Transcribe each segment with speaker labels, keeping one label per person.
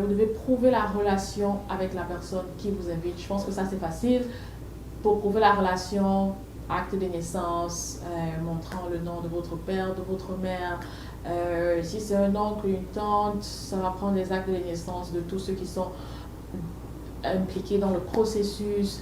Speaker 1: Vous devez prouver la relation avec la personne qui vous invite. Je pense que ça c'est facile. Pour prouver la relation, acte de naissance, montrant le nom de votre père, de votre mère. Si c'est un oncle, une tante, ça va prendre les actes de naissance de tous ceux qui sont impliqués dans le processus.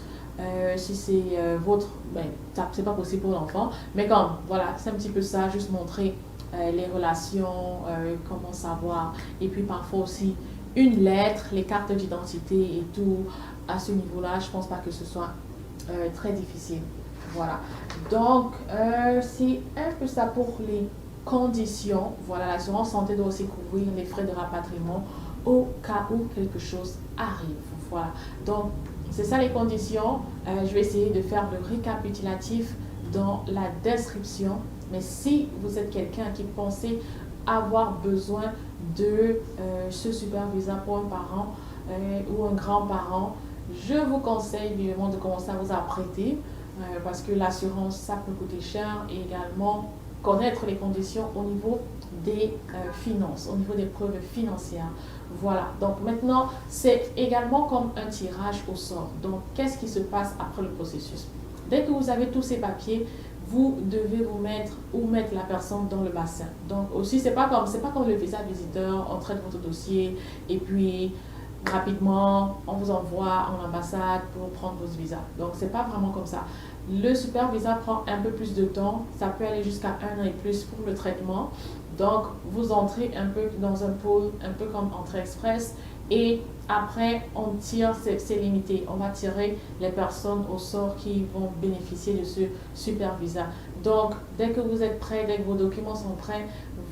Speaker 1: Si c'est votre, ben, c'est pas possible pour l'enfant, mais comme, voilà, c'est un petit peu ça, juste montrer les relations, comment savoir, et puis parfois aussi une lettre, les cartes d'identité et tout. À ce niveau-là, je pense pas que ce soit très difficile. Voilà. Donc, c'est un peu ça pour les conditions. Voilà, l'assurance santé doit aussi couvrir les frais de rapatriement au cas où quelque chose arrive. Voilà. Donc, c'est ça les conditions. Je vais essayer de faire le récapitulatif dans la description. Mais si vous êtes quelqu'un qui pensait avoir besoin de ce super visa pour un parent ou un grand-parent, je vous conseille vivement de commencer à vous apprêter parce que l'assurance, ça peut coûter cher et également connaître les conditions au niveau des finances, au niveau des preuves financières. Voilà, donc maintenant, c'est également comme un tirage au sort. Donc, qu'est-ce qui se passe après le processus? Dès que vous avez tous ces papiers, vous devez vous mettre ou mettre la personne dans le bassin. Donc aussi, c'est pas comme le visa visiteur, on traite votre dossier et puis rapidement, on vous envoie en ambassade pour prendre votre visa. Donc, c'est pas vraiment comme ça. Le super visa prend un peu plus de temps. Ça peut aller jusqu'à 1 an et plus pour le traitement. Donc, vous entrez un peu dans un pool, un peu comme entrée express. Et après, on tire, c'est limité. On va tirer les personnes au sort qui vont bénéficier de ce super visa. Donc, dès que vous êtes prêt, dès que vos documents sont prêts,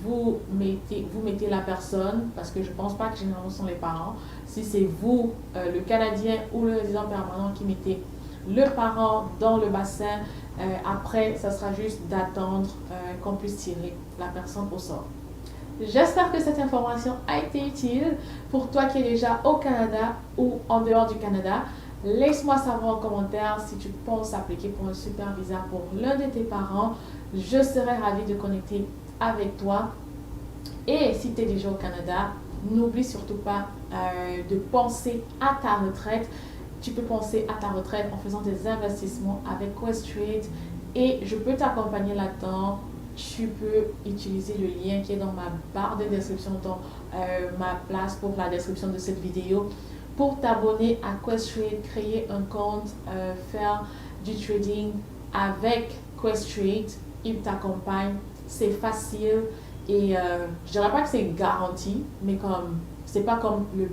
Speaker 1: vous mettez la personne, parce que je ne pense pas que généralement ce sont les parents. Si c'est vous, le Canadien ou le résident permanent qui mettez le parent dans le bassin, après, ça sera juste d'attendre qu'on puisse tirer la personne au sort. J'espère que cette information a été utile pour toi qui es déjà au Canada ou en dehors du Canada. Laisse-moi savoir en commentaire si tu penses appliquer pour un super visa pour l'un de tes parents. Je serai ravie de connecter avec toi. Et si tu es déjà au Canada, n'oublie surtout pas de penser à ta retraite. Tu peux penser à ta retraite en faisant des investissements avec Questrade et je peux t'accompagner là-dedans. Tu peux utiliser le lien qui est dans ma barre de description, dans ma place pour la description de cette vidéo pour t'abonner à Questrade, créer un compte, faire du trading avec Questrade. Il t'accompagne, c'est facile et je dirais pas que c'est garanti, mais comme c'est pas comme le